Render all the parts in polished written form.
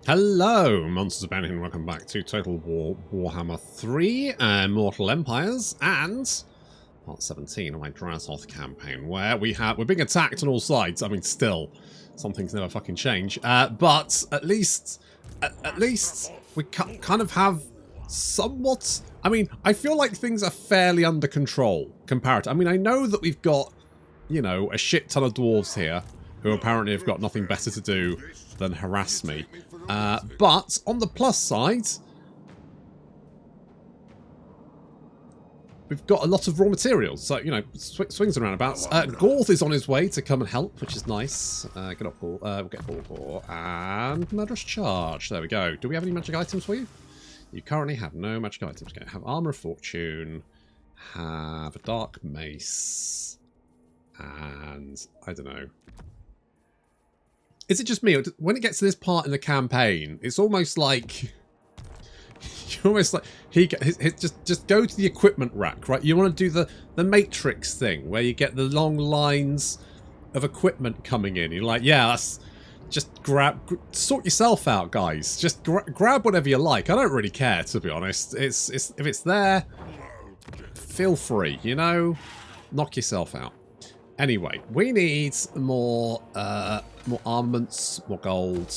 Hello, Monsters Abounding, and welcome back to Total War Warhammer 3, Immortal Empires, and part 17 of my Drazhoath campaign, where we're being attacked on all sides. I mean, still, some things never fucking change. But at least we kind of have somewhat. I mean, I feel like things are fairly under control comparatively. I mean, I know that we've got, you know, a shit ton of dwarves here who apparently have got nothing better to do than harass me. But on the plus side, we've got a lot of raw materials. So, you know, swings and roundabouts. Gorth is on his way to come and help, which is nice. Get up, Gorth. We'll get Gorth. And Murderous Charge. There we go. Do we have any magic items for you? You currently have no magic items. Okay, have Armour of Fortune. Have a Dark Mace. And I don't know. Is it just me? Or when it gets to this part in the campaign, it's almost like you're almost like just go to the equipment rack, right? You want to do the Matrix thing where you get the long lines of equipment coming in. You're like, yeah, that's just sort yourself out, guys. Just grab whatever you like. I don't really care, to be honest. It's if it's there, feel free. You know, knock yourself out. Anyway, we need more armaments, more gold,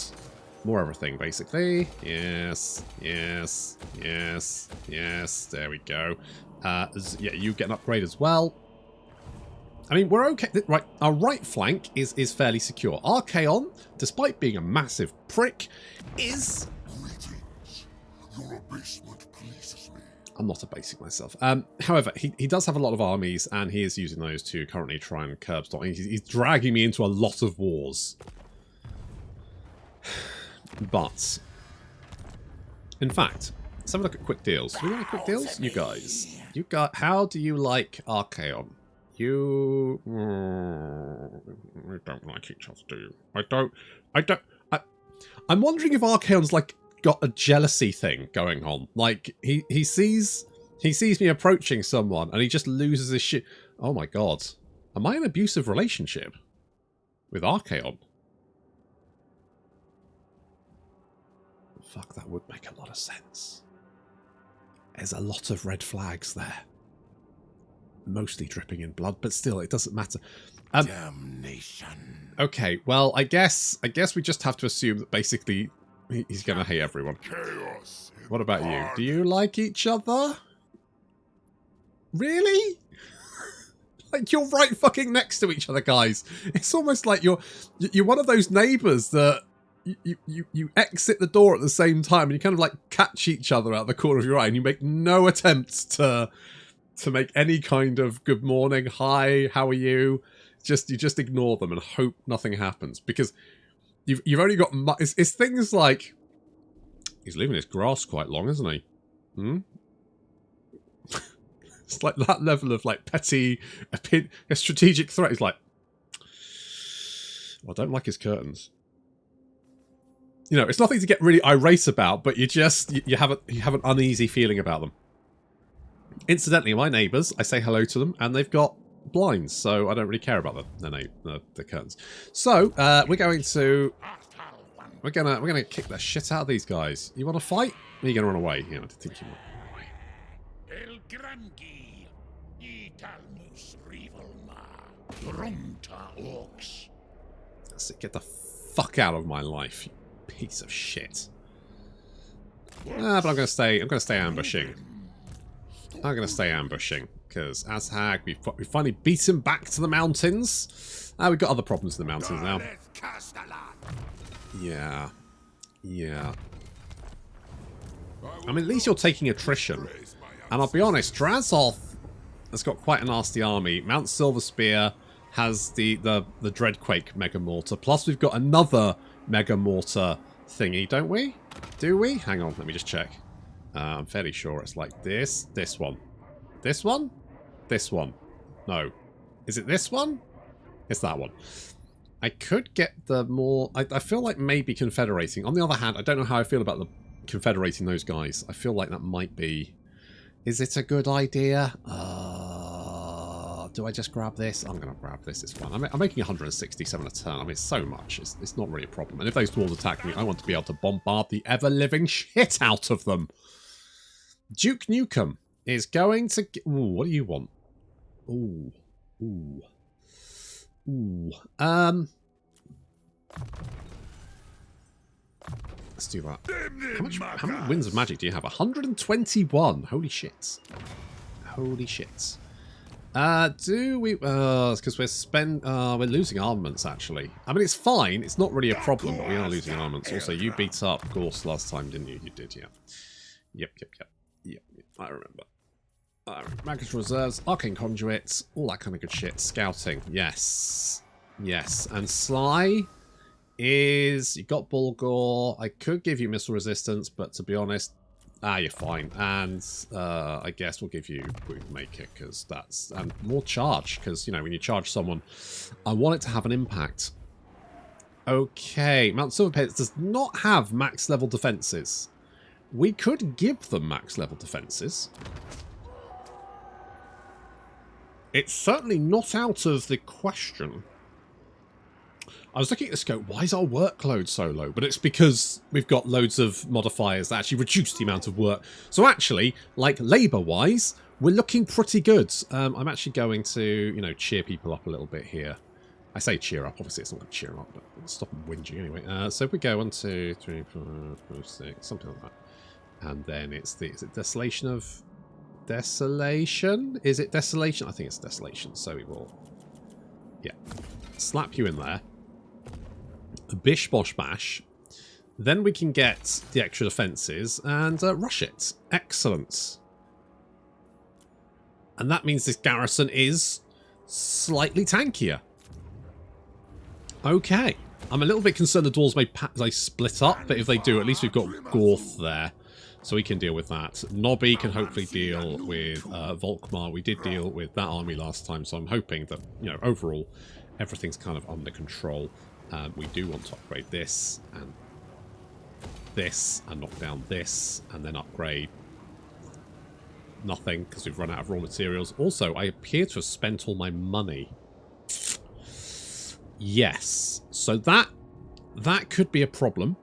more everything, basically. Yes, yes, yes, yes. There we go. Yeah, you get an upgrade as well. I mean, we're okay. Right, our right flank is fairly secure. Archaon, despite being a massive prick, is... Your abasement pleases me. I'm not abasing myself. However, he does have a lot of armies, and he is using those to currently try and curb stop. He's dragging me into a lot of wars. But, in fact, let's have a look at quick deals. Do we want quick deals? You guys. How do you like Archaon? You... we don't like each other, do you? I'm wondering if Archaon's like got a jealousy thing going on. Like he sees me approaching someone and he just loses his shit. Oh my god. Am I in an abusive relationship with Archaon? Fuck, that would make a lot of sense. There's a lot of red flags there. Mostly dripping in blood, but still, it doesn't matter. Damnation. Okay, well, I guess we just have to assume that basically he's going to hate everyone. Chaos. What about you? Do you like each other? Really? Like, you're right fucking next to each other, guys. It's almost like you're one of those neighbours that you exit the door at the same time and you kind of like catch each other out the corner of your eye and you make no attempts to make any kind of good morning, hi, how are you? You just ignore them and hope nothing happens, because you've only got it's things like he's leaving his grass quite long, isn't he? It's like that level of like petty a strategic threat. He's like, well, I don't like his curtains. You know, it's nothing to get really irate about, but you have an uneasy feeling about them. Incidentally, my neighbours, I say hello to them, and they've got blinds, so I don't really care about the curtains. So we're gonna kick the shit out of these guys. You want to fight? Or are you gonna run away? You know, I think you might. That's it. Get the fuck out of my life, you piece of shit. But I'm gonna stay ambushing. I'm going to stay ambushing, because Azgorh, we finally beat him back to the mountains. We've got other problems in the mountains now. Yeah. Yeah. I mean, at least you're taking attrition. And I'll be honest, Drazhoath has got quite a nasty army. Mount Silverspear has the Dreadquake Mega Mortar. Plus, we've got another Mega Mortar thingy, don't we? Do we? Hang on, let me just check. I'm fairly sure it's like this one. This one? This one. No. Is it this one? It's that one. I could get the more... I feel like maybe confederating. On the other hand, I don't know how I feel about the confederating those guys. I feel like that might be... Is it a good idea? do I just grab this? I'm going to grab this. It's fine. I'm making 167 a turn. I mean, it's so much. It's not really a problem. And if those dwarves attack me, I want to be able to bombard the ever-living shit out of them. Duke Nukem is going to... Ooh, what do you want? Ooh. Ooh. Ooh. Let's do that. How many Winds of Magic do you have? 121. Holy shit. Holy shit. Do we... it's because we're losing armaments, actually. I mean, it's fine. It's not really a problem, but we are losing armaments. Also, you beat up Gorse last time, didn't you? You did, yeah. Yep. I remember. Magic Reserves, Arcane Conduits, all that kind of good shit. Scouting, yes. Yes. And Sly is... You got Bulgor. I could give you Missile Resistance, but to be honest... you're fine. And I guess we'll give you Maker, because that's... And more charge, because, you know, when you charge someone, I want it to have an impact. Okay, Mount Silverpits does not have max level defenses. We could give them max level defenses. It's certainly not out of the question. I was looking at the scope, why is our workload so low? But it's because we've got loads of modifiers that actually reduce the amount of work. So actually, like labour-wise, we're looking pretty good. I'm actually going to, you know, cheer people up a little bit here. I say cheer up, obviously it's not going to cheer them up, but stop them whinging anyway. So if we go 1, 2, 3, 4, 5, 6, something like that. And then it's the, is it Desolation of... Desolation? Is it Desolation? I think it's Desolation, so we will... Yeah. Slap you in there. Bish bosh bash. Then we can get the extra defences and rush it. Excellent. And that means this garrison is slightly tankier. Okay. I'm a little bit concerned the dwarves may split up, but if they do, at least we've got Gorth there. So we can deal with that. Nobby can hopefully deal with Volkmar. We did deal with that army last time, so I'm hoping that, you know, overall, everything's kind of under control. We do want to upgrade this, and knock down this, and then upgrade nothing, because we've run out of raw materials. Also, I appear to have spent all my money. Yes. So that could be a problem.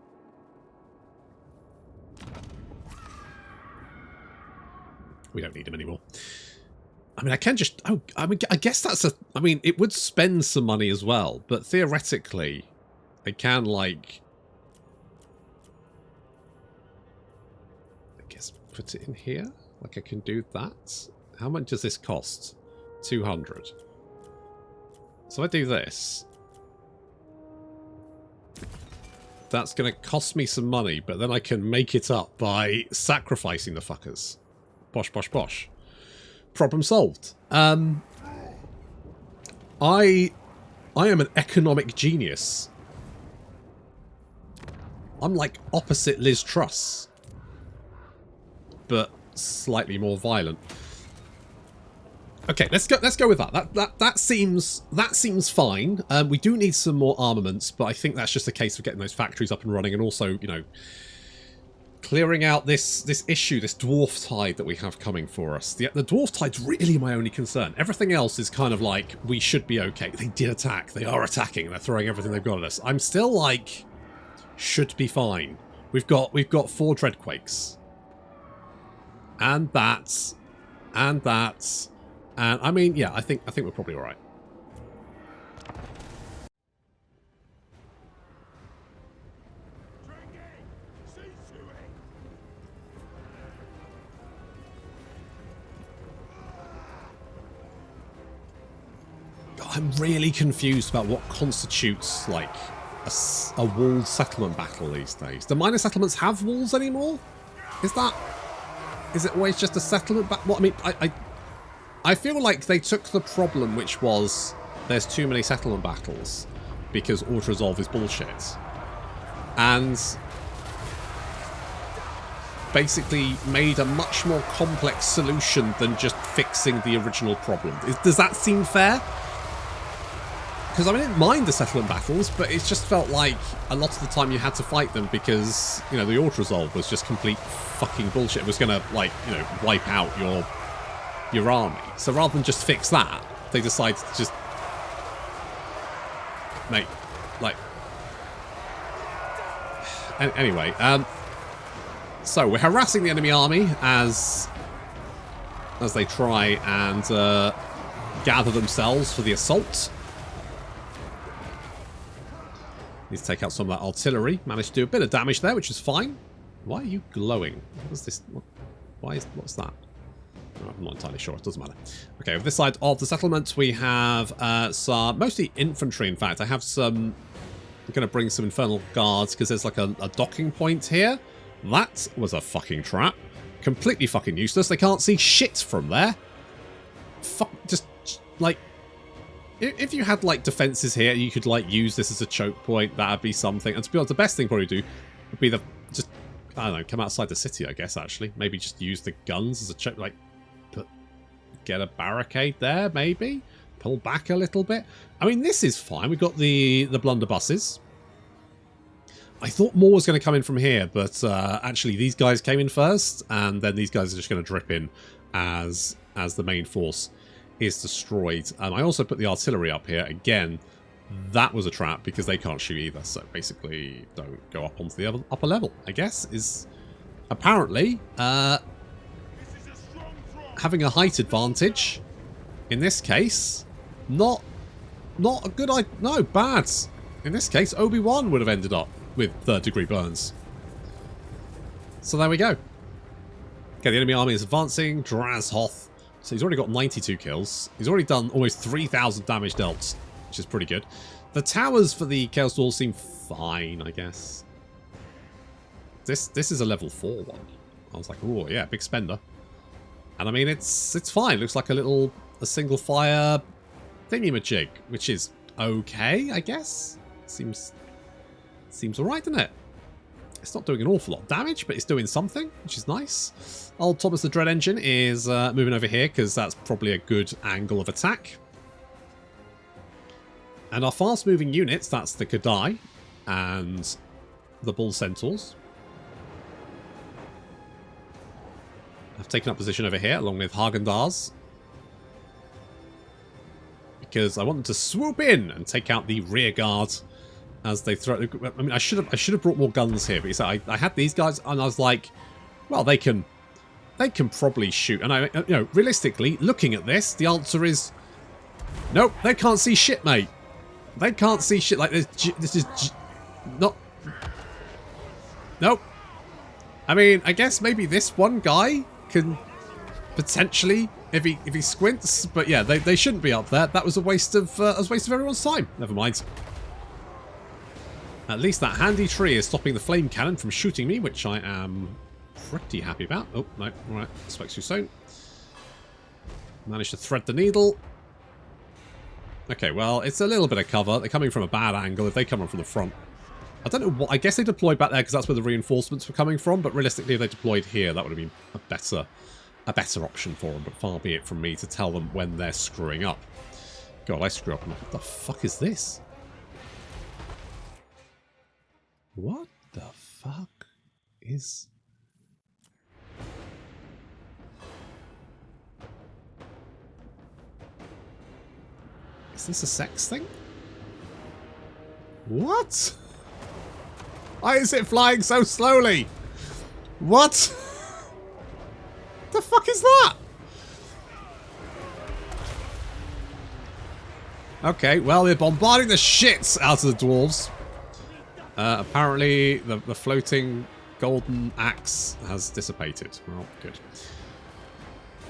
We don't need him anymore. I mean, I can just... Oh, I mean, I guess that's a... I mean, it would spend some money as well, but theoretically, I can, like... I guess put it in here? Like, I can do that? How much does this cost? 200. So I do this. That's going to cost me some money, but then I can make it up by sacrificing the fuckers. Bosh, bosh, bosh. Problem solved. I am an economic genius. I'm like opposite Liz Truss, but slightly more violent. Okay, let's go with that. That seems fine. We do need some more armaments, but I think that's just a case of getting those factories up and running, and also, you know, clearing out this issue, this dwarf tide that we have coming for us. The dwarf tide's really my only concern. Everything else is kind of like, we should be okay. They did attack. They are attacking. They're throwing everything they've got at us. I'm still like, should be fine. We've got 4 Dreadquakes. And that. And that. And I mean, yeah, I think we're probably alright. I'm really confused about what constitutes, like, a walled settlement battle these days. Do minor settlements have walls anymore? Is it always just a settlement battle? Well, I mean, I feel like they took the problem, which was there's too many settlement battles because auto-resolve is bullshit, and basically made a much more complex solution than just fixing the original problem. Does that seem fair? Because I didn't mind the settlement battles, but it just felt like a lot of the time you had to fight them because, you know, the auto-resolve was just complete fucking bullshit. It was going to, like, you know, wipe out your army. So rather than just fix that, they decide to just... Mate, like... Anyway, so we're harassing the enemy army as they try and gather themselves for the assault. Need to take out some of that artillery. Managed to do a bit of damage there, which is fine. Why are you glowing? What is this? What's that? I'm not entirely sure. It doesn't matter. Okay, over this side of the settlement, we have some mostly infantry. In fact, I have some. I'm going to bring some infernal guards because there's like a docking point here. That was a fucking trap. Completely fucking useless. They can't see shit from there. Fuck. Just like. If you had, like, defences here, you could, like, use this as a choke point. That'd be something. And to be honest, the best thing probably to do would be just, I don't know, come outside the city, I guess, actually. Maybe just use the guns as a choke, like, get a barricade there, maybe? Pull back a little bit. I mean, this is fine. We've got the blunderbusses. I thought more was going to come in from here, but actually these guys came in first, and then these guys are just going to drip in as the main force is destroyed. I also put the artillery up here. Again, that was a trap because they can't shoot either. So basically, don't go up onto the upper level, I guess, is apparently having a height advantage. In this case, not a good idea. No, bad. In this case, Obi-Wan would have ended up with third-degree burns. So there we go. Okay, the enemy army is advancing. Drazhoath. So he's already got 92 kills. He's already done almost 3,000 damage dealt, which is pretty good. The towers for the Chaos Dwarfs seem fine, I guess. This is a level 4 one. I was like, oh yeah, big spender. And I mean, it's fine. Looks like a single fire thingy-majig, which is okay, I guess. Seems alright, doesn't it? It's not doing an awful lot of damage, but it's doing something, which is nice. Old Thomas the Dread Engine is moving over here because that's probably a good angle of attack. And our fast-moving units, that's the Kadai and the Bull Centaurs, have taken up position over here along with Hagendaz, because I want them to swoop in and take out the rear guard as they throw. I mean, I should have brought more guns here, but I had these guys, and I was like, well, they can probably shoot. And realistically, looking at this, the answer is nope. They can't see shit, mate. They can't see shit. Like this is not. Nope. I mean, I guess maybe this one guy can potentially, if he squints, but yeah, they shouldn't be up there. That was a waste of everyone's time. Never mind. At least that handy tree is stopping the flame cannon from shooting me, which I am pretty happy about. Oh, no. Alright. Spoke too soon. Managed to thread the needle. Okay, well, it's a little bit of cover. They're coming from a bad angle if they come on from the front. I don't know what... I guess they deployed back there because that's where the reinforcements were coming from, but realistically, if they deployed here, that would have been a better option for them, but far be it from me to tell them when they're screwing up. God, I screw up. What the fuck is this? What the fuck is... Is this a sex thing? What? Why is it flying so slowly? What? The fuck is that? Okay, well, they're bombarding the shits out of the dwarves. Apparently, the floating golden axe has dissipated. Well, good.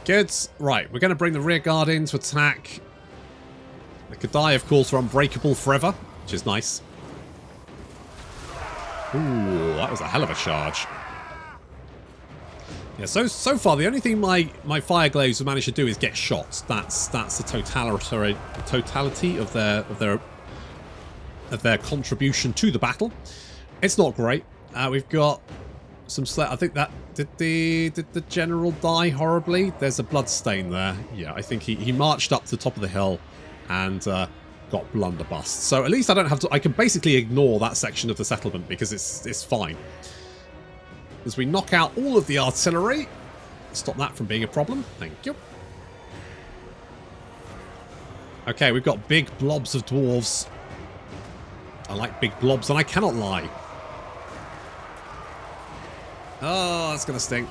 Good. Right, we're going to bring the rear guard in to attack. The Kadai, of course, are unbreakable forever, which is nice. Ooh, that was a hell of a charge. Yeah, so far the only thing my fire glaives have managed to do is get shots. That's the totality of their contribution to the battle. It's not great. We've got some. I think that did the general die horribly? There's a blood stain there. Yeah, I think he marched up to the top of the hill and got blunderbussed. So at least I don't have to. I can basically ignore that section of the settlement because it's fine. As we knock out all of the artillery, stop that from being a problem. Thank you. Okay, we've got big blobs of dwarves. I like big blobs, and I cannot lie. Oh, that's going to stink.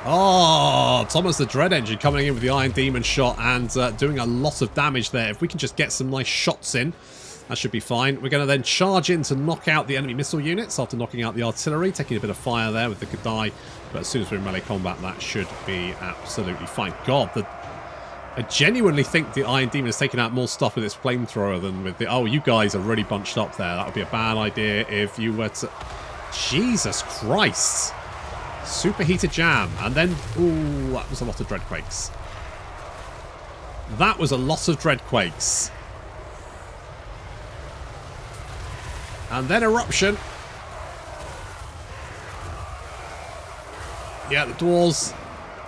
Oh, Thomas the Dread Engine coming in with the Iron Demon shot and doing a lot of damage there. If we can just get some nice shots in, that should be fine. We're going to then charge in to knock out the enemy missile units after knocking out the artillery, taking a bit of fire there with the Kadai. But as soon as we're in melee combat, that should be absolutely fine. God, I genuinely think the Iron Demon has taken out more stuff with its flamethrower than with the... Oh, you guys are really bunched up there. That would be a bad idea if you were to... Jesus Christ. Superheated jam. And then... Ooh, that was a lot of Dreadquakes. That was a lot of Dreadquakes. And then Eruption. Yeah, the dwarves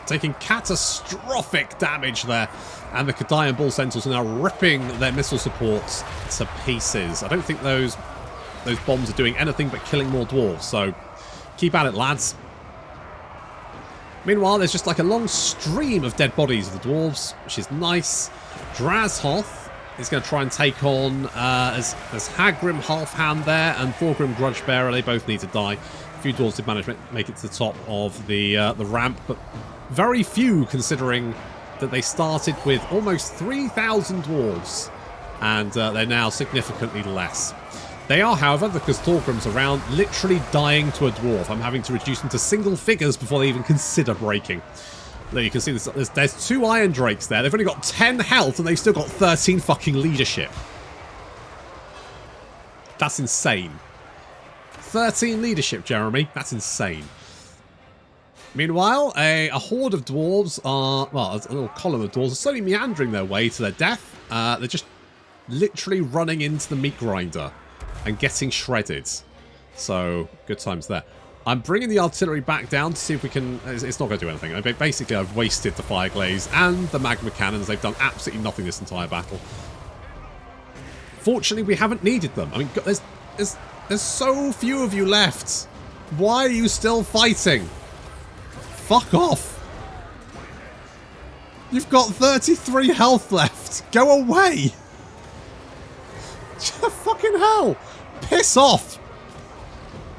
taking catastrophic damage there. And the Kadai and Bull Centaurs are now ripping their missile supports to pieces. I don't think those bombs are doing anything but killing more dwarves. So keep at it, lads. Meanwhile, there's just like a long stream of dead bodies of the dwarves, which is nice. Drazhoath is going to try and take on as Hagrim Halfhand there and Thorgrim Grudgebearer. They both need to die. A few dwarves did manage to make it to the top of the ramp, but very few considering that they started with almost 3,000 dwarves, and they're now significantly less. They are, however, because Thorgrim's around, literally dying to a dwarf. I'm having to reduce them to single figures before they even consider breaking. There you can see there's 2 Iron Drakes there. They've only got 10 health and they've still got 13 fucking leadership. That's insane. 13 leadership, Jeremy. That's insane. Meanwhile, a horde of dwarves are... Well, a little column of dwarves are slowly meandering their way to their death. They're just literally running into the meat grinder and getting shredded. So, good times there. I'm bringing the artillery back down to see if we can... It's not going to do anything. Basically, I've wasted the fire glaze and the magma cannons. They've done absolutely nothing this entire battle. Fortunately, we haven't needed them. I mean, there's so few of you left. Why are you still fighting? Fuck off. You've got 33 health left. Go away. Fucking hell. Piss off.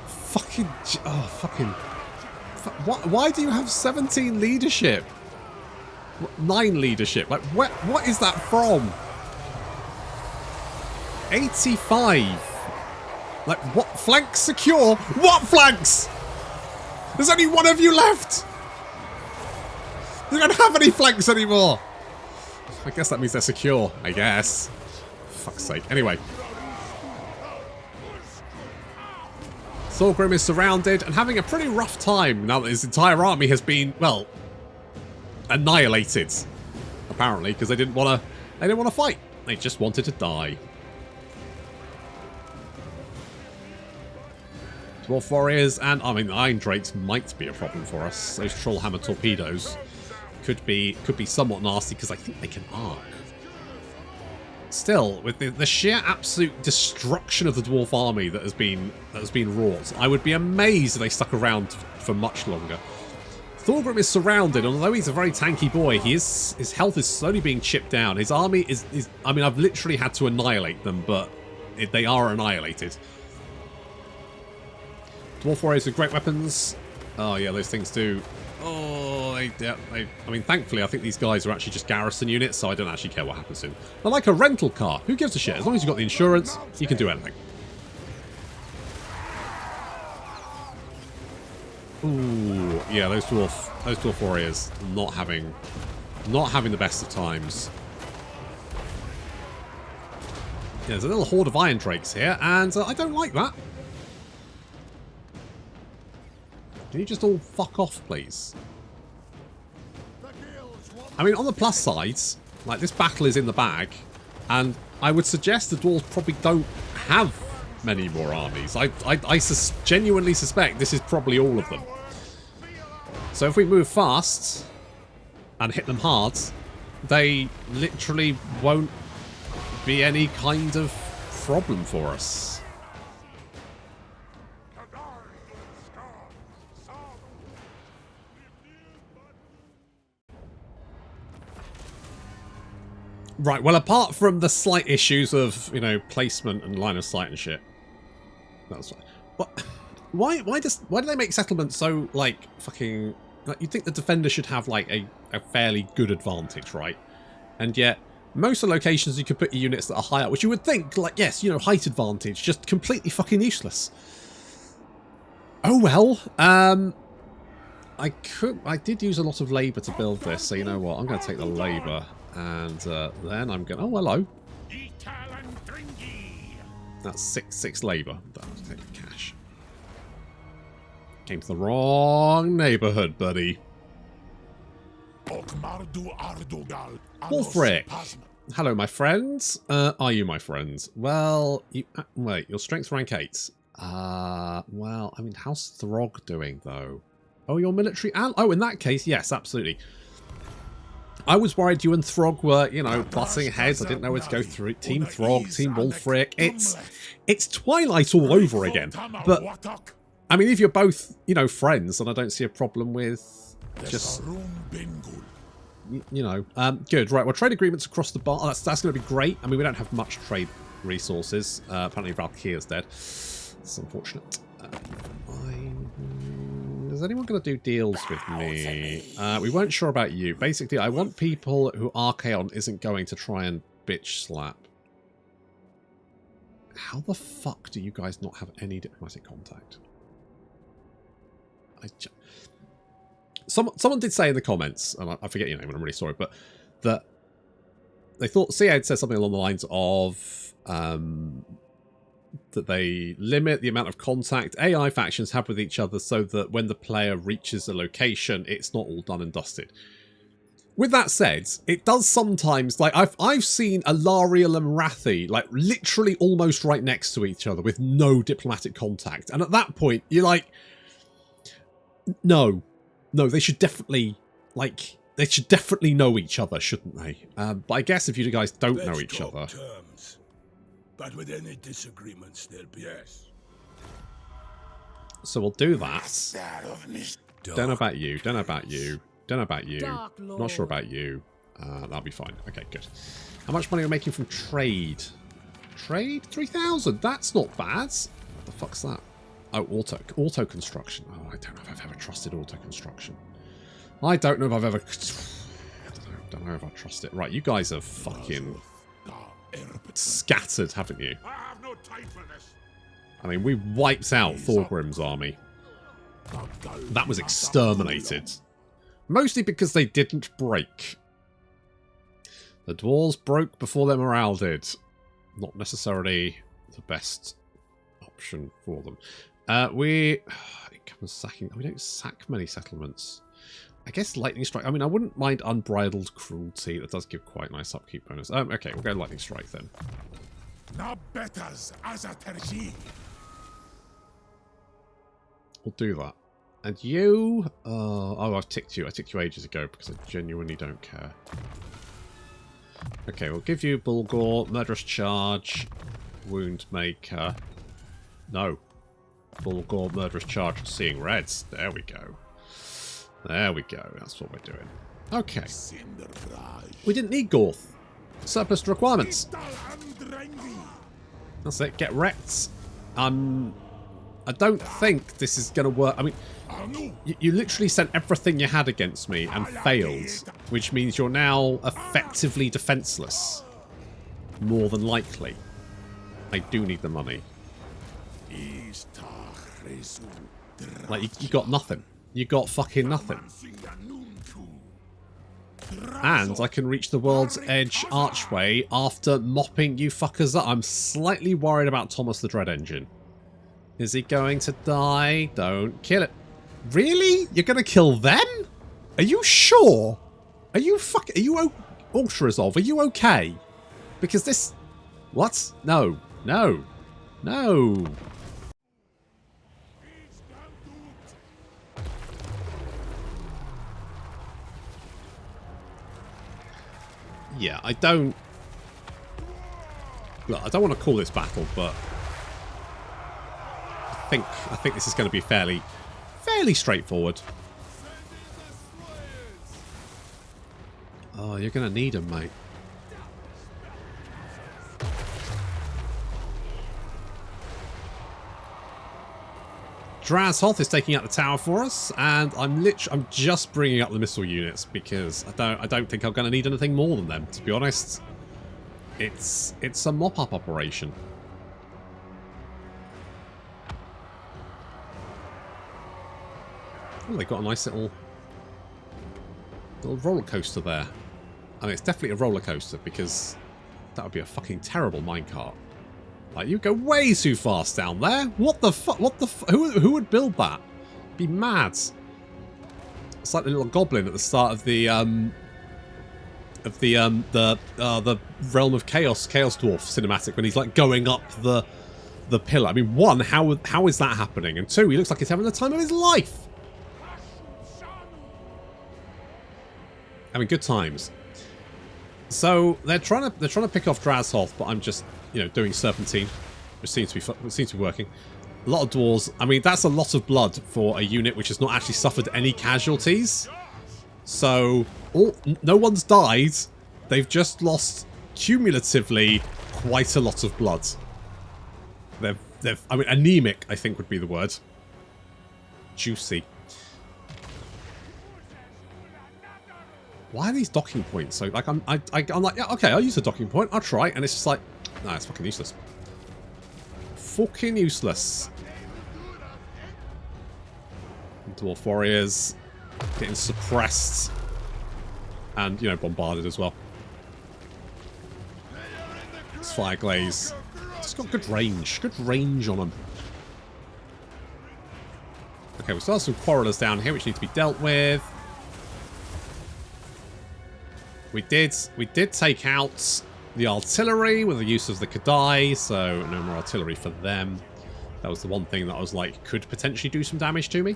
Fucking... Oh, fucking... Why do you have 17 leadership? 9 leadership? Like, what is that from? 85. Like, what? Flanks secure? What flanks? There's only one of you left. They don't have any flanks anymore. I guess that means they're secure, I guess. For fuck's sake. Anyway. Thorgrim is surrounded and having a pretty rough time now that his entire army has been, well, annihilated. Apparently, because they didn't want to fight. They just wanted to die. Dwarf warriors and, I mean, Iron Drakes might be a problem for us. Those Trollhammer torpedoes could be somewhat nasty because I think they can arc. Still, with the sheer absolute destruction of the dwarf army that has been wrought, I would be amazed if they stuck around for much longer. Thorgrim is surrounded, and although he's a very tanky boy, his health is slowly being chipped down. His army is I mean, I've literally had to annihilate them, but they are annihilated. Dwarf warriors with great weapons. Oh yeah, those things do. Oh, I mean, thankfully, I think these guys are actually just garrison units, so I don't actually care what happens to them. They're like a rental car. Who gives a shit? As long as you've got the insurance, you can do anything. Ooh, yeah, those dwarf warriors not having the best of times. Yeah, there's a little horde of Iron Drakes here, and I don't like that. Can you just all fuck off, please? I mean, on the plus side, like, this battle is in the bag, and I would suggest the dwarves probably don't have many more armies. I genuinely suspect this is probably all of them. So if we move fast and hit them hard, they literally won't be any kind of problem for us. Right, well, apart from the slight issues of, you know, placement and line of sight and shit. That's what. Why do they make settlements so, like, fucking... Like, you'd think the defender should have, like, a fairly good advantage, right? And yet, most of the locations you could put your units that are high up, which you would think, like, yes, you know, height advantage, just completely fucking useless. Oh, well. I did use a lot of labour to build this, so you know what? I'm going to take the labour. And then I'm going... Oh, hello. That's six labour. I'll take the cash. Came to the wrong neighbourhood, buddy. Wolfric. Hello, my friends. Are you my friends? Well, wait, your strength's rank 8. Well, I mean, how's Throg doing, though? Oh, your military... Oh, in that case, yes, absolutely. I was worried you and Throg were, you know, butting heads. I didn't know where to go through. Team Throg, Team Wolfric. It's Twilight all over again. But, I mean, if you're both, you know, friends, then I don't see a problem with just... You know, good. Right, well, trade agreements across the bar. Oh, that's going to be great. I mean, we don't have much trade resources. Apparently, Valkyr's dead. It's unfortunate. Is anyone going to do deals with me? We weren't sure about you. Basically, I want people who Archaon isn't going to try and bitch slap. How the fuck do you guys not have any diplomatic contact? Someone did say in the comments, and I forget your name and I'm really sorry, but that they thought CA had said something along the lines of that they limit the amount of contact AI factions have with each other so that when the player reaches a location, it's not all done and dusted. With that said, it does sometimes, like, I've seen Alariel and Rathi, like, literally almost right next to each other with no diplomatic contact. And at that point, you're like, no, they should definitely, like, they should definitely know each other, shouldn't they? But I guess if you guys don't know each other... Terms. But with any disagreements, there'll be... Yes. So we'll do that. Don't know about you. Don't know about you. Don't know about you. Not sure about you. That'll be fine. Okay, good. How much money are we making from trade? Trade? 3,000. That's not bad. What the fuck's that? Oh, auto construction. Oh, I don't know if I've ever trusted auto construction. I don't know if I've ever... I don't know if I trust it. Right, you guys are fucking scattered, haven't you? I have no time for this. I mean, we wiped out Thorgrim's army. That was exterminated. Mostly because they didn't break. The dwarves broke before their morale did. Not necessarily the best option for them. We don't sack many settlements. I guess Lightning Strike. I mean, I wouldn't mind Unbridled Cruelty. That does give quite nice upkeep bonus. Okay, we'll go Lightning Strike then. We'll do that. And you... oh, I've ticked you. I ticked you ages ago because I genuinely don't care. Okay, we'll give you Bulgor, Murderous Charge, Wound Maker. No. Bulgor, Murderous Charge, Seeing Reds. There we go. There we go. That's what we're doing. Okay. We didn't need Gorth. Surplus to requirements. That's it. Get wrecked. I don't think this is going to work. I mean, you literally sent everything you had against me and failed, which means you're now effectively defenseless. More than likely. I do need the money. Like, you got nothing. You got fucking nothing. And I can reach the World's Edge Archway after mopping you fuckers up. I'm slightly worried about Thomas the Dread Engine. Is he going to die? Don't kill it. Really? You're going to kill them? Are you sure? Are you Ultra Resolve? Are you okay? Because this... What? No. No. No. Yeah, I don't... Look, I don't want to call this battle, but... I think this is going to be fairly straightforward. Oh, you're going to need them, mate. Drazhoath is taking out the tower for us, and I'm just bringing up the missile units because I don't think I'm going to need anything more than them, to be honest. It's a mop-up operation. Oh, they got a nice little roller coaster there. I mean, it's definitely a roller coaster because that would be a fucking terrible minecart. Like, you go way too fast down there. What the fuck? Who would build that? Be mad. It's like the little goblin at the start of the Realm of Chaos Dwarf cinematic when he's like going up the pillar. I mean, one, how is that happening? And two, he looks like he's having the time of his life. I mean, good times. So they're trying to pick off Drazhoath, but I'm just, you know, doing Serpentine, which seems to be working. A lot of dwarves. I mean, that's a lot of blood for a unit which has not actually suffered any casualties. So no one's died. They've just lost cumulatively quite a lot of blood. I mean, anemic, I think would be the word. Juicy. Why are these docking points? So, like, I'm like, yeah, okay, I'll use a docking point. I'll try. And it's just like, nah, it's fucking useless. Fucking useless. Dwarf warriors getting suppressed. And, you know, bombarded as well. It's fire glaze. It's got good range. Good range on them. Okay, we still have some quarrelers down here which need to be dealt with. We did take out the artillery with the use of the Kadai, so no more artillery for them. That was the one thing that I was like, could potentially do some damage to me.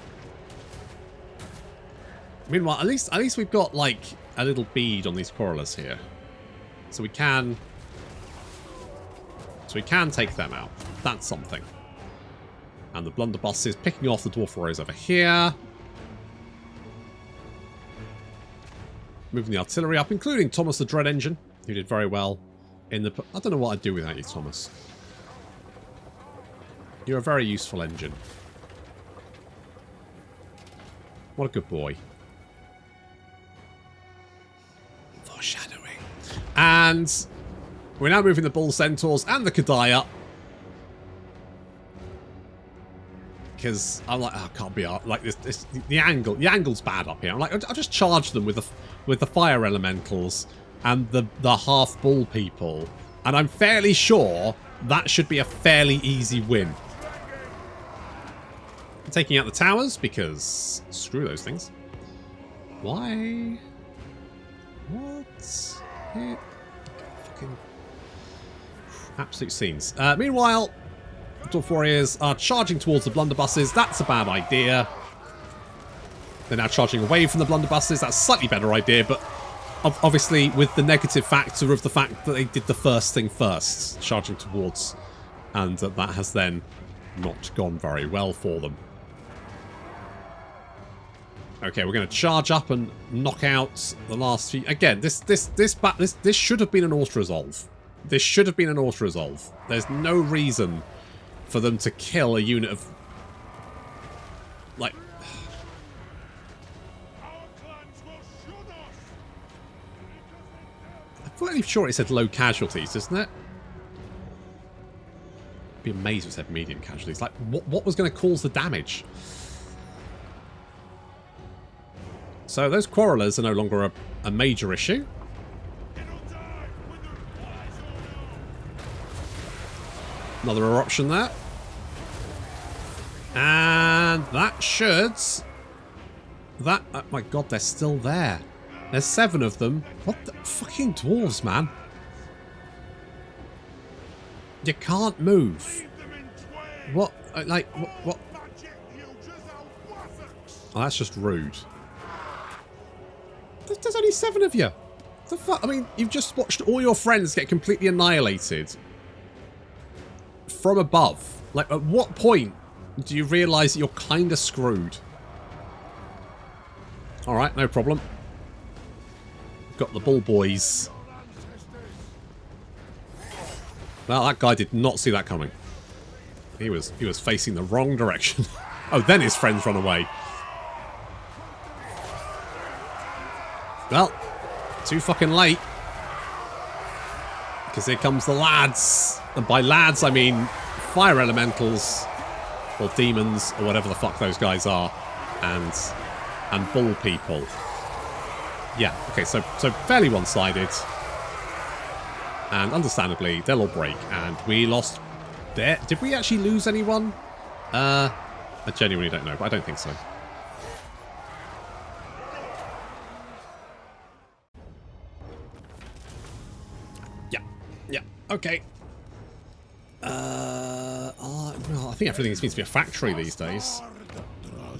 Meanwhile, at least we've got like a little bead on these quarrelers here. So we can take them out. That's something. And the blunderbuss is picking off the dwarf warriors over here. Moving the artillery up, including Thomas the Dread Engine, who did very well in the... I don't know what I'd do without you, Thomas. You're a very useful engine. What a good boy. Foreshadowing. And we're now moving the Bull Centaurs and the Kadai up. Because I'm like, oh, I can't be like this. The angle's bad up here. I'm like, I'll just charge them with the fire elementals and the half bull people, and I'm fairly sure that should be a fairly easy win. I'm taking out the towers because screw those things. Why? What? Yeah. Fucking absolute scenes. Meanwhile, Dwarf warriors are charging towards the blunderbusses. That's a bad idea. They're now charging away from the blunderbusses. That's a slightly better idea, but obviously with the negative factor of the fact that they did the first thing first, charging towards, and that has then not gone very well for them. Okay, we're going to charge up and knock out the last few. Again, this should have been an auto-resolve. This should have been an auto-resolve. There's no reason for them to kill a unit of... like... I'm pretty sure it said low casualties, doesn't it? I'd be amazed if it said medium casualties. Like, what was going to cause the damage? So those quarrelers are no longer a major issue. Another eruption there. And that should... that... oh my god, they're still there. There's 7 of them. What the... fucking dwarves, man. You can't move. What? Like, what? Oh, that's just rude. There's only 7 of you. The fuck? I mean, you've just watched all your friends get completely annihilated. From above. Like, at what point do you realise that you're kind of screwed? Alright, no problem. Got the bull boys. Well, that guy did not see that coming. He was facing the wrong direction. Oh, then his friends run away. Well, too fucking late. Because here comes the lads. And by lads, I mean fire elementals. Or demons, or whatever the fuck those guys are. And bull people. Yeah, okay, so fairly one-sided. And understandably, they'll all break. And we lost... Did we actually lose anyone? I genuinely don't know, but I don't think so. Yeah, okay. Well, I think everything seems to be a factory these days. I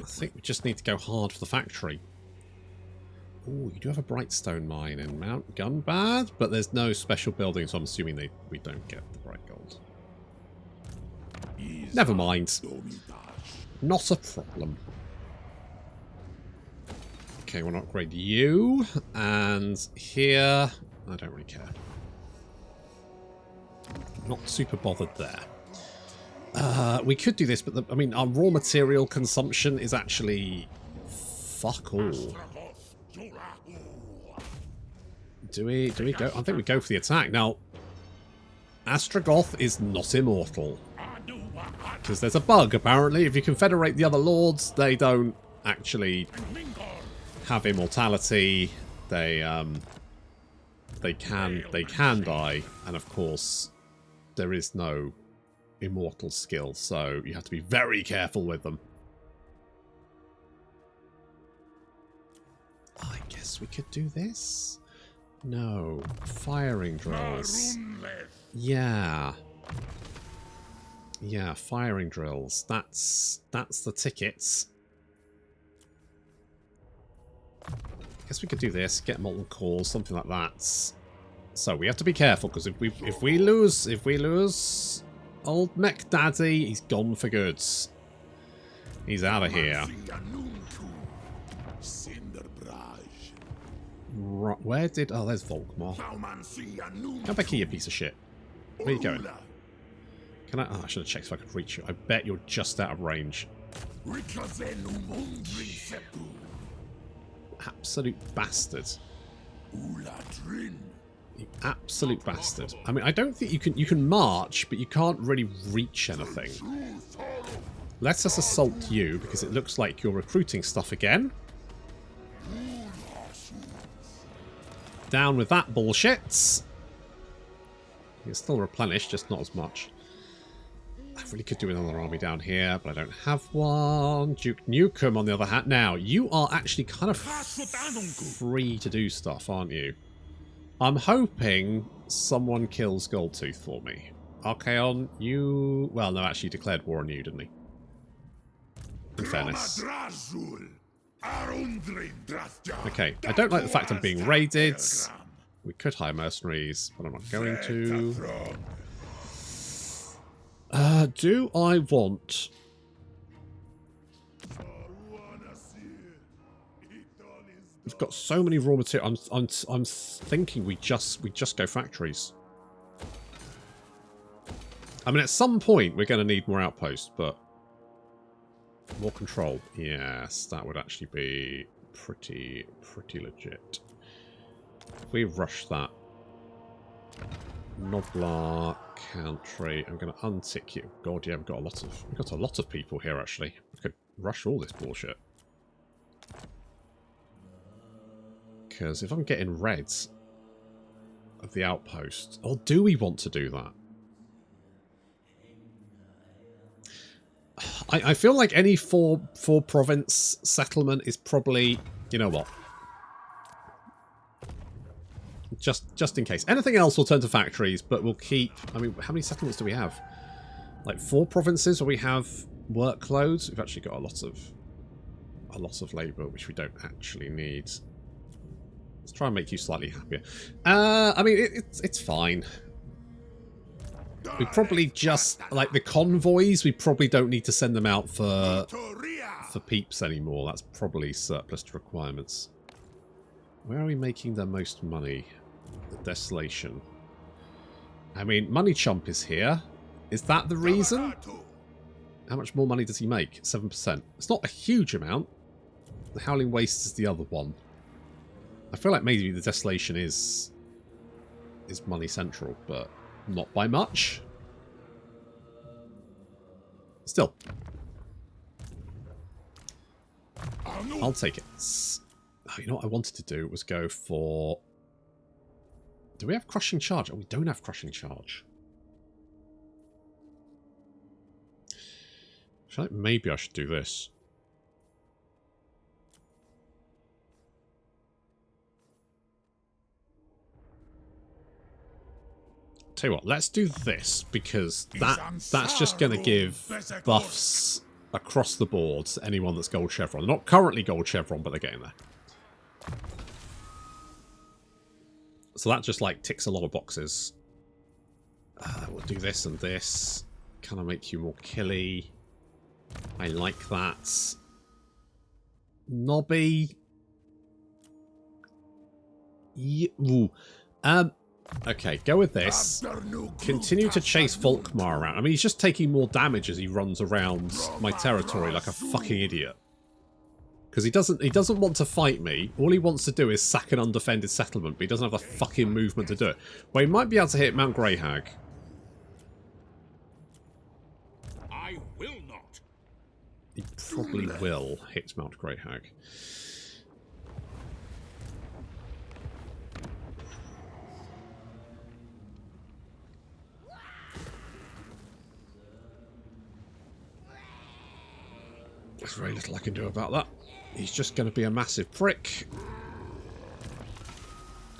think we just need to go hard for the factory. Oh, you do have a Brightstone mine in Mount Gunbad, but there's no special building, so I'm assuming we don't get the bright gold. Never mind. Not a problem. Okay, we'll upgrade you. And here, I don't really care. Not super bothered there. We could do this, but I mean, our raw material consumption is actually fuck all. Do we go? I think we go for the attack. Now, Azgorh is not immortal. Because there's a bug, apparently. If you confederate the other lords, they don't actually have immortality. They can die. And of course, there is no immortal skill, so you have to be very careful with them. I guess we could do this. No. Firing drills. Yeah. Yeah, firing drills. That's the tickets. Guess we could do this, get molten cores, something like that. So we have to be careful, because if we lose old Mech Daddy, he's gone for good. He's out of here. Right, where did... Oh, there's Volkmar. Come back here, you piece of shit. Where are you going? Can I... Oh, I should have checked if I could reach you. I bet you're just out of range. Absolute bastard. You absolute bastard. I mean, I don't think you can march, but you can't really reach anything. Let us assault you, because it looks like you're recruiting stuff again. Down with that bullshit. You're still replenished, just not as much. I really could do another army down here, but I don't have one. Duke Nukem, on the other hand. Now, you are actually kind of free to do stuff, aren't you? I'm hoping someone kills Goldtooth for me. Archaon, you... Well, no, actually declared war on you, didn't he? In fairness. Okay, I don't like the fact I'm being raided. We could hire mercenaries, but I'm not going to. Do I want... We've got so many raw material. I'm thinking we just go factories. I mean, at some point we're going to need more outposts, but more control. Yes, that would actually be pretty legit. If we rush that, Noblar country. I'm going to untick you. God, yeah, we've got a lot of people here actually. We could rush all this bullshit. Because if I'm getting reds of the outpost, or do we want to do that? I feel like any four province settlement is probably, you know what? Just in case. Anything else will turn to factories, but we'll keep. I mean, how many settlements do we have? Like 4 provinces where we have workloads. We've actually got a lot of labour, which we don't actually need. Let's try and make you slightly happier. I mean, it's fine. We probably just, like the convoys, we probably don't need to send them out for peeps anymore. That's probably surplus to requirements. Where are we making the most money? The Desolation. I mean, Money Chump is here. Is that the reason? How much more money does he make? 7%. It's not a huge amount. The Howling Waste is the other one. I feel like maybe the Desolation is money central, but not by much. Still. I'll take it. Oh, you know what I wanted to do was go for... Do we have Crushing Charge? Oh, we don't have Crushing Charge. I feel like maybe I should do this. Tell you what, let's do this, because that's just going to give buffs across the board to anyone that's Gold Chevron. They're not currently Gold Chevron, but they're getting there. So that just like ticks a lot of boxes. We'll do this and this. Kind of make you more killy. I like that. Nobby. Ooh. Okay, go with this. Continue to chase Volkmar around. I mean, he's just taking more damage as he runs around my territory like a fucking idiot. Because he doesn't want to fight me. All he wants to do is sack an undefended settlement, but he doesn't have the fucking movement to do it. Well, he might be able to hit Mount Greyhag. I will not. He probably will hit Mount Greyhag. There's very little I can do about that. He's just going to be a massive prick.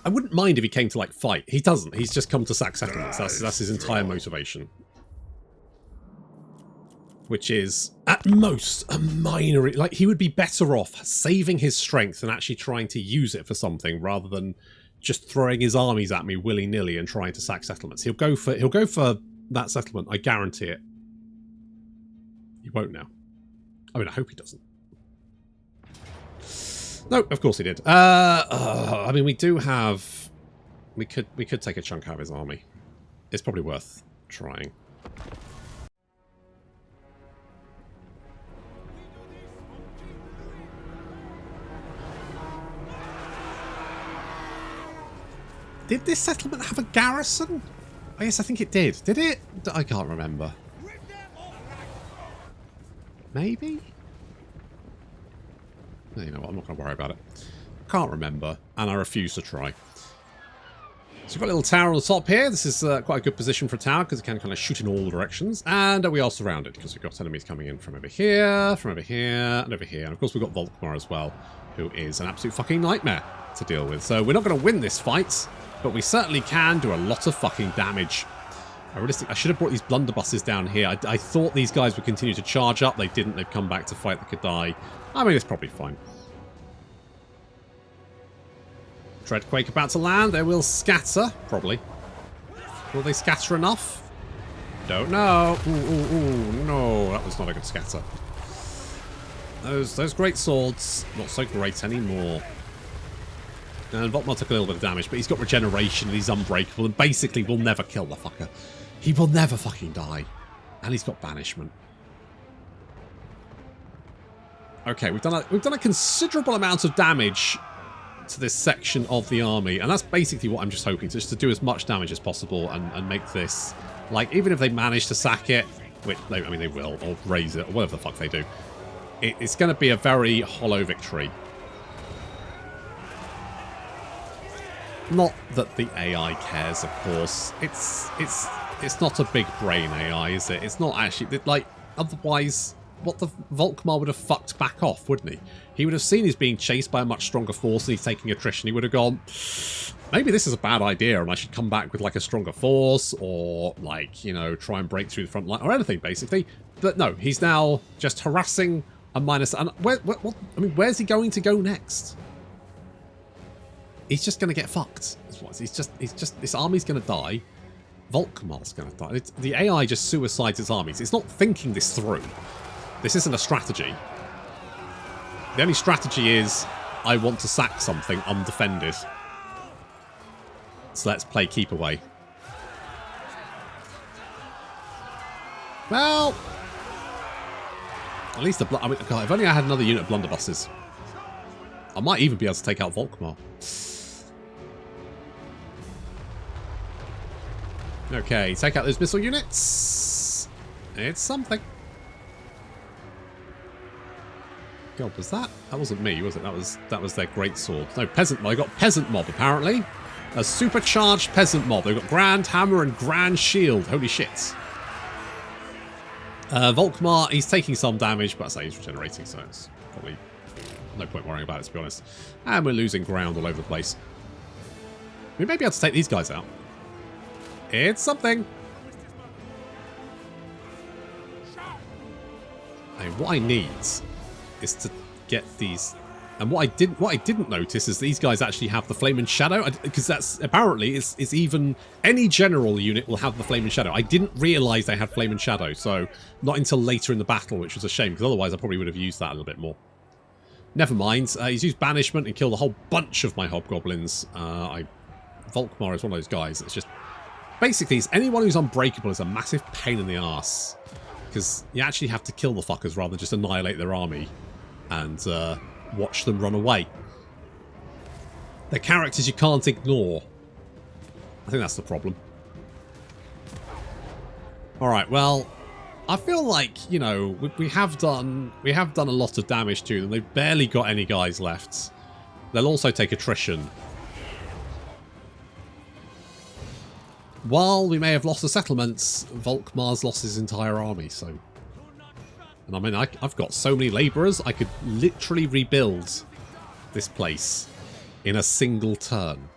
I wouldn't mind if he came to, like, fight. He doesn't. He's just come to sack settlements. That's his entire motivation. Which is, at most, a minor... Like, he would be better off saving his strength and actually trying to use it for something rather than just throwing his armies at me willy-nilly and trying to sack settlements. He'll go for that settlement. I guarantee it. He won't now. I mean, I hope he doesn't. No, of course he did. I mean, we do have... We could take a chunk out of his army. It's probably worth trying. Did this settlement have a garrison? Oh, yes, I think it did. Did it? I can't remember. Maybe? No, you know what, I'm not going to worry about it. Can't remember, and I refuse to try. So we've got a little tower on the top here. This is quite a good position for a tower, because it can kind of shoot in all directions. And we are surrounded, because we've got enemies coming in from over here, and over here. And of course we've got Volkmar as well, who is an absolute fucking nightmare to deal with. So we're not going to win this fight, but we certainly can do a lot of fucking damage. I should have brought these blunderbusses down here. I thought these guys would continue to charge up. They didn't. They've come back to fight the Khadai. I mean, it's probably fine. Dreadquake about to land. They will scatter, probably. Will they scatter enough? Don't know. Ooh, no. That was not a good scatter. Those great swords, not so great anymore. And Volkmar took a little bit of damage, but he's got regeneration and he's unbreakable and basically will never kill the fucker. He will never fucking die. And he's got banishment. Okay, we've done a considerable amount of damage to this section of the army, and that's basically what I'm just hoping to, just to do as much damage as possible and make this, like, even if they manage to sack it, which, I mean, they will, or raise it, or whatever the fuck they do, it's going to be a very hollow victory. Not that the AI cares, of course. It's not a big brain AI, is it? It's not actually, like, otherwise, what the Volkmar would have fucked back off, wouldn't he? He would have seen he's being chased by a much stronger force and he's taking attrition. He would have gone, maybe this is a bad idea and I should come back with, like, a stronger force or, like, you know, try and break through the front line or anything, basically. But no, he's now just harassing a minus... And where's he going to go next? He's just going to get fucked. He's just, this army's going to die. Volkmar's going to die. The AI just suicides its armies. It's not thinking this through. This isn't a strategy. The only strategy is, I want to sack something undefended. So let's play keep away. Well, At least the... I mean, God, if only I had another unit of blunderbusses. I might even be able to take out Volkmar. Okay, take out those missile units. It's something. God, was that? That wasn't me, was it? That was their great sword. No, peasant mob. I got peasant mob apparently. A supercharged peasant mob. They've got grand hammer and grand shield. Holy shit. Volkmar, he's taking some damage, but I say he's regenerating, so it's probably no point worrying about it, to be honest. And we're losing ground all over the place. We may be able to take these guys out. It's something. And what I need is to get these. And what I didn't notice is these guys actually have the Flame and Shadow, because that's apparently it's even any general unit will have the Flame and Shadow. I didn't realise they had Flame and Shadow, so not until later in the battle, which was a shame, because otherwise I probably would have used that a little bit more. Never mind. He's used Banishment and killed a whole bunch of my Hobgoblins. Volkmar is one of those guys that's just... Basically, it's anyone who's unbreakable is a massive pain in the arse. Because you actually have to kill the fuckers rather than just annihilate their army and watch them run away. They're characters you can't ignore. I think that's the problem. Alright, well, I feel like, you know, we have done a lot of damage to them. They've barely got any guys left. They'll also take attrition. While we may have lost the settlements, Volkmar's lost his entire army, so... And I mean, I've got so many labourers, I could literally rebuild this place in a single turn.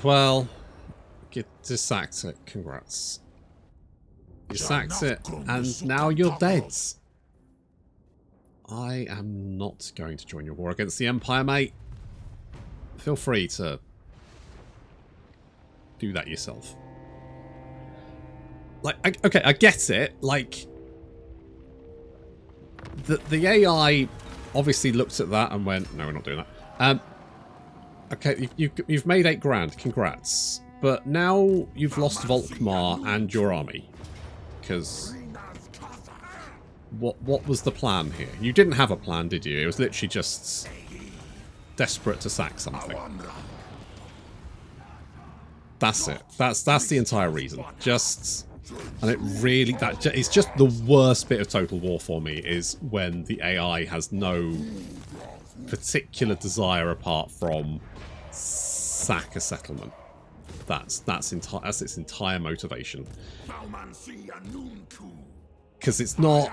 Well, you sacked it. Congrats. You sacked it, and now you're dead. I am not going to join your war against the Empire, mate. Feel free to do that yourself. Like, okay, I get it. Like, the AI obviously looked at that and went, no, we're not doing that. Okay, you've made 8 grand. Congrats. But now you've lost Volkmar and your army. Because what was the plan here? You didn't have a plan, did you? It was literally just desperate to sack something. That's it. That's the entire reason. And it really, it's just the worst bit of Total War for me is when the AI has no particular desire apart from sack a settlement. That's its entire motivation. Because it's not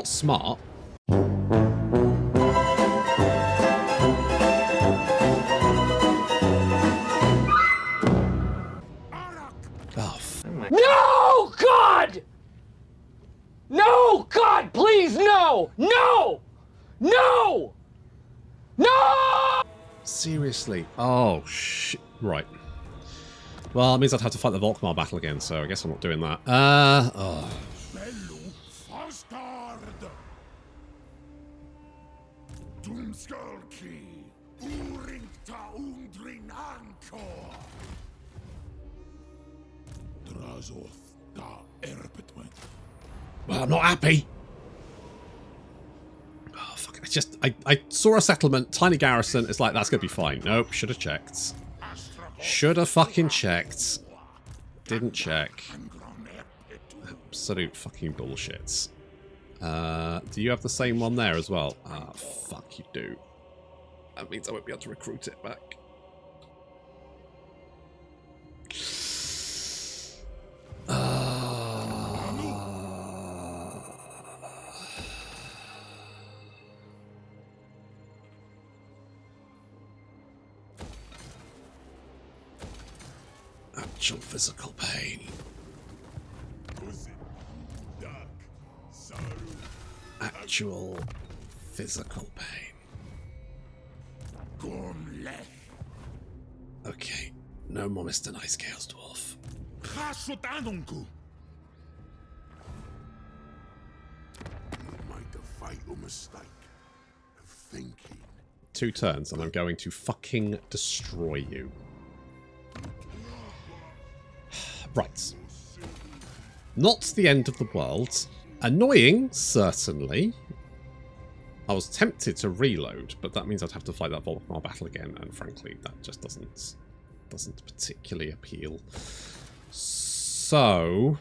smart. No, God! No, God, please, no! No! No! No! Seriously? Oh, shit. Right. Well, it means I'd have to fight the Volkmar battle again, so I guess I'm not doing that. Oh. Well, I'm not happy. Oh, fuck. I saw a settlement, tiny garrison. It's like, that's going to be fine. Nope, should have checked. Should have fucking checked. Didn't check. Absolute fucking bullshit. Do you have the same one there as well? Ah, fuck, you do. That means I won't be able to recruit it back. Actual physical pain. Actual physical pain. Okay, no more Mr. Nice Chaos Dwarf. You might have made a mistake. thinking. 2 turns, and I'm going to fucking destroy you. Right. Not the end of the world. Annoying, certainly. I was tempted to reload, but that means I'd have to fight that Volkmar battle again, and frankly, that just doesn't particularly appeal. So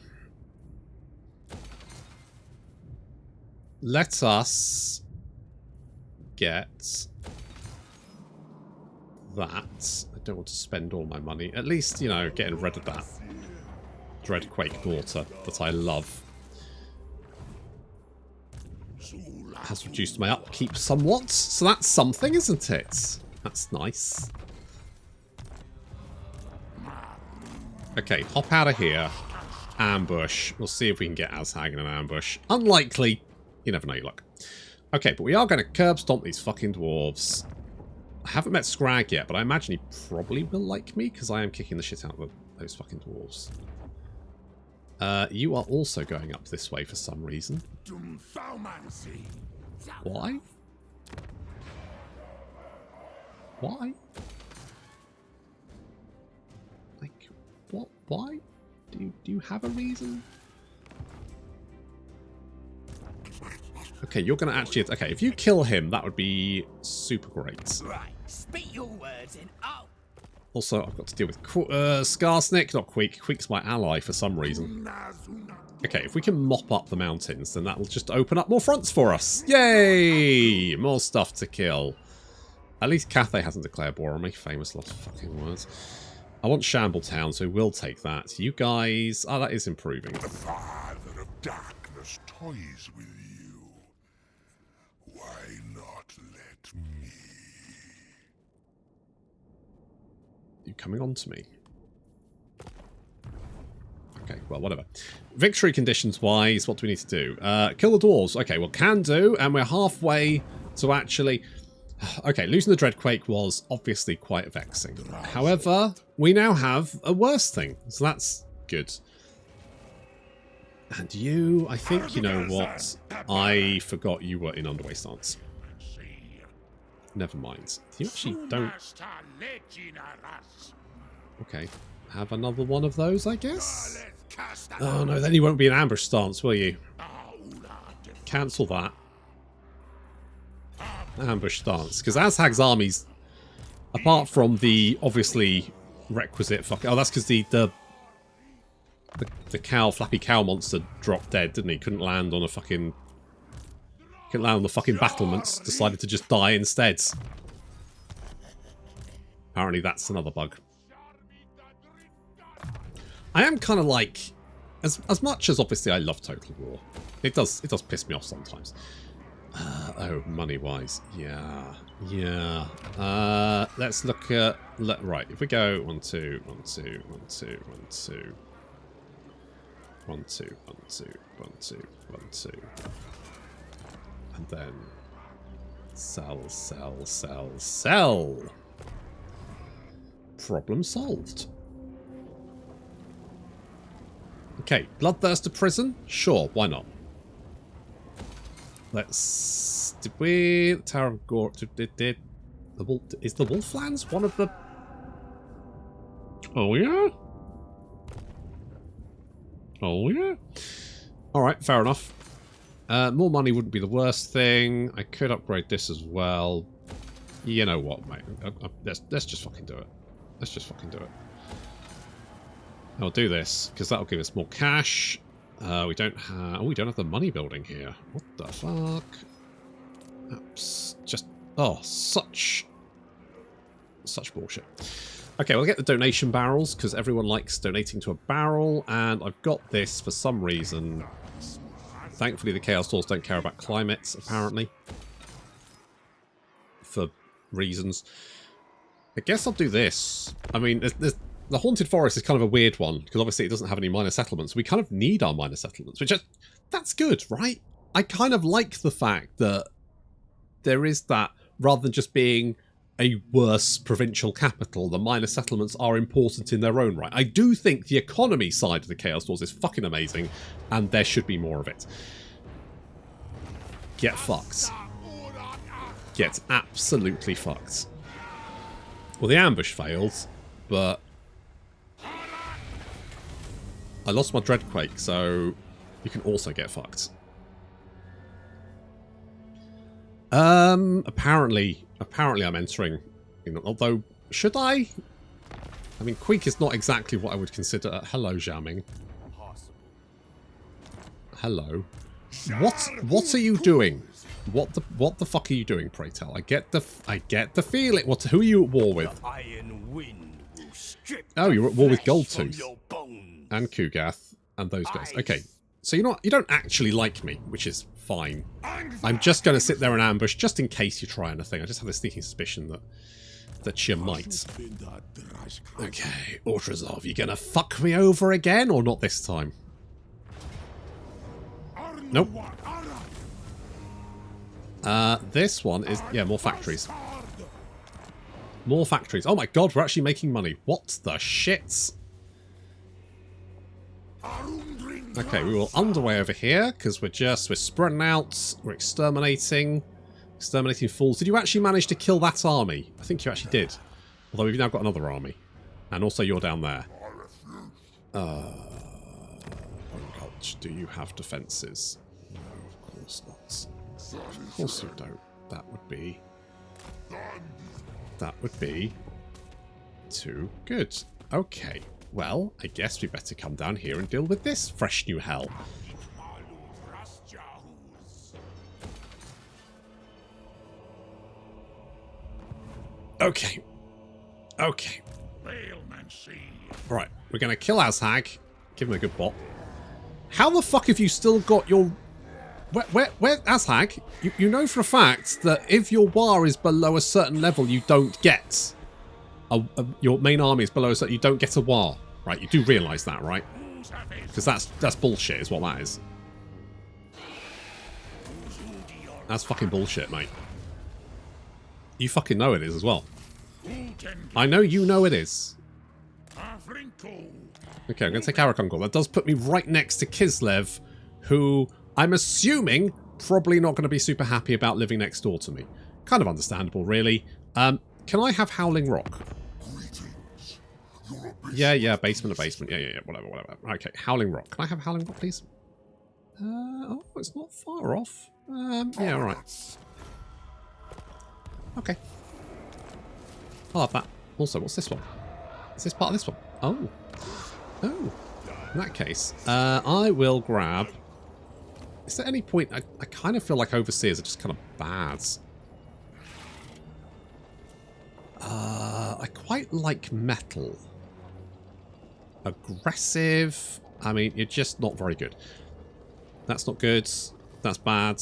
let us get that. I don't want to spend all my money. At least, you know, getting rid of that Dreadquake mortar that I love has reduced my upkeep somewhat. So that's something, isn't it? That's nice. Okay, hop out of here. Ambush. We'll see if we can get Azhag in an ambush. Unlikely. You never know your luck. Okay, but we are going to curb stomp these fucking dwarves. I haven't met Scrag yet, but I imagine he probably will like me because I am kicking the shit out of those fucking dwarves. You are also going up this way for some reason. Why? Why? Like, what? Why? Do you have a reason? Okay, you're going to actually... Okay, if you kill him, that would be super great. Right, spit your words in. Oh. Also, I've got to deal with Skarsnik, not Queek. Queek's my ally for some reason. Okay, if we can mop up the mountains, then that will just open up more fronts for us. Yay! More stuff to kill. At least Cathay hasn't declared war on me. Famous lost fucking words. I want Shambletown, so we'll take that. You guys... Oh, that is improving. The Father of Darkness toys with you. Why not let me? You coming on to me? Okay, well, whatever. Victory conditions wise, what do we need to do? Kill the dwarves. Okay, well, can do, and we're halfway to actually... Okay, losing the Dreadquake was obviously quite vexing. However, we now have a worse thing, so that's good. And you, I think, you know what? I forgot you were in Underway stance. Never mind. You actually don't... Okay, have another one of those, I guess? Oh no, then you won't be in ambush stance, will you? Cancel that. Ambush stance. Because Azhag's armies, apart from the obviously requisite fuck... Oh, that's because the cow, flappy cow monster dropped dead, didn't he? Couldn't land on a fucking... Couldn't land on the fucking battlements. Decided to just die instead. Apparently that's another bug. I am kind of like... As much as obviously I love Total War, it does piss me off sometimes. Oh, money-wise. Yeah. Yeah. Let's look at... Right, if we go 1, 2, 1, 2, 1, 2, 1, 2... 1, 2, 1, 2, 1, 2, 1, 2. And then sell, sell, sell, sell. Problem solved. Okay, Bloodthirster Prison? Sure, why not? Let's... Did we... Tower of Gore... Did the wolf... Is the Wolflands one of the... Oh, yeah? Oh, yeah? Alright, fair enough. More money wouldn't be the worst thing. I could upgrade this as well. You know what, mate? Let's just fucking do it. Let's just fucking do it. I'll do this, because that'll give us more cash. We don't have... Oh, we don't have the money building here. What the fuck? That's just... Oh, such bullshit. Okay, we'll get the donation barrels, because everyone likes donating to a barrel, and I've got this for some reason. Thankfully, the Chaos Dwarfs don't care about climate, apparently. For reasons. I guess I'll do this. I mean, the Haunted Forest is kind of a weird one, because obviously it doesn't have any minor settlements. We kind of need our minor settlements, which that's good, right? I kind of like the fact that there is that, rather than just being a worse provincial capital, the minor settlements are important in their own right. I do think the economy side of the Chaos Dwarfs is fucking amazing, and there should be more of it. Get fucked. gets absolutely fucked. Well, the ambush failed, but I lost my Dreadquake, so you can also get fucked. Apparently I'm entering. You know, although, should I? I mean, Queek is not exactly what I would consider. Hello, jamming. Hello. What are you doing? What the fuck are you doing, pray tell? I get the feeling. Who are you at war with? Oh, you're at war with Goldtooth and Kugath and those guys. Okay, so you don't actually like me, which is fine. I'm just going to sit there and ambush just in case you try anything. I just have a sneaking suspicion that you might. Okay, Drazhoath, you gonna fuck me over again or not this time? Nope. This one is, yeah, more factories. More factories. Oh my god, we're actually making money. What the shits? Okay, we will underway over here because we're spreading out. We're exterminating fools. Did you actually manage to kill that army? I think you actually did. Although we've now got another army. And also you're down there. Oh god, do you have defences? No, of course not. Of course you don't. That would be too good. Okay, well, I guess we better come down here and deal with this fresh new hell. Okay. Okay. Right, we're going to kill Azhag. Give him a good bop. How the fuck have you still got your... Where Azhag, you know for a fact that if your war is below a certain level, you don't get... your main army is below a certain... You don't get a war, right? You do realise that, right? Because that's bullshit is what that is. That's fucking bullshit, mate. You fucking know it is as well. I know you know it is. Okay, I'm going to take Arakungor. That does put me right next to Kislev, who I'm assuming probably not going to be super happy about living next door to me. Kind of understandable, really. Can I have Howling Rock? Yeah, basement to basement. Yeah, whatever. Okay, Howling Rock. Can I have Howling Rock, please? Oh, it's not far off. Yeah, alright. Okay. I'll have that. Also, what's this one? Is this part of this one? Oh. Oh. In that case, I will grab... Is there any point... I kind of feel like Overseers are just kind of bad. I quite like Metal. Aggressive. I mean, you're just not very good. That's not good. That's bad.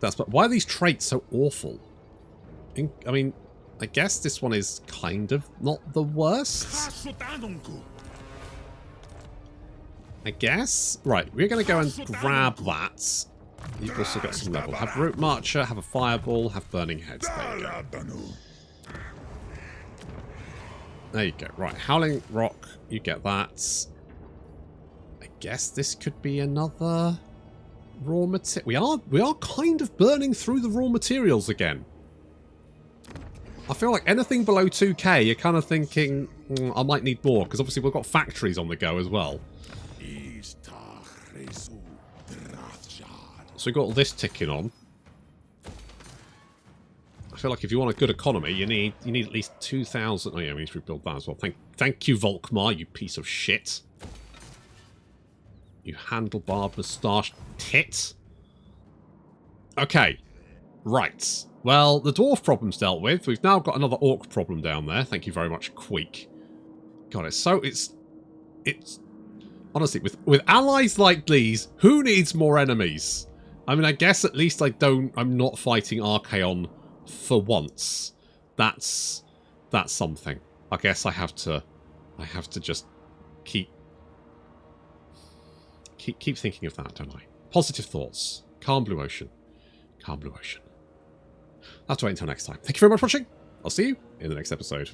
That's bad. Why are these traits so awful? I mean, I guess this one is kind of not the worst. I guess. Right, we're going to go and grab that. You've also got some level. Have Root Marcher, have a Fireball, have Burning Heads. There you go. There you go. Right, Howling Rock, you get that. I guess this could be another raw material. We are kind of burning through the raw materials again. I feel like anything below 2k, you're kind of thinking, I might need more, because obviously we've got factories on the go as well. So we've got all this ticking on. I feel like if you want a good economy, you need at least 2,000. Oh yeah, we need to rebuild that as well. Thank you, Volkmar, you piece of shit. You handlebar moustache tit. Okay, right. Well, the dwarf problem's dealt with. We've now got another orc problem down there. Thank you very much, Queek. God, it's honestly with allies like these, who needs more enemies? I mean, I guess at least I'm not fighting Archaon for once. That's something. I guess I have to just keep thinking of that, don't I? Positive thoughts. Calm blue ocean. Calm blue ocean. That's right, until next time. Thank you very much for watching. I'll see you in the next episode.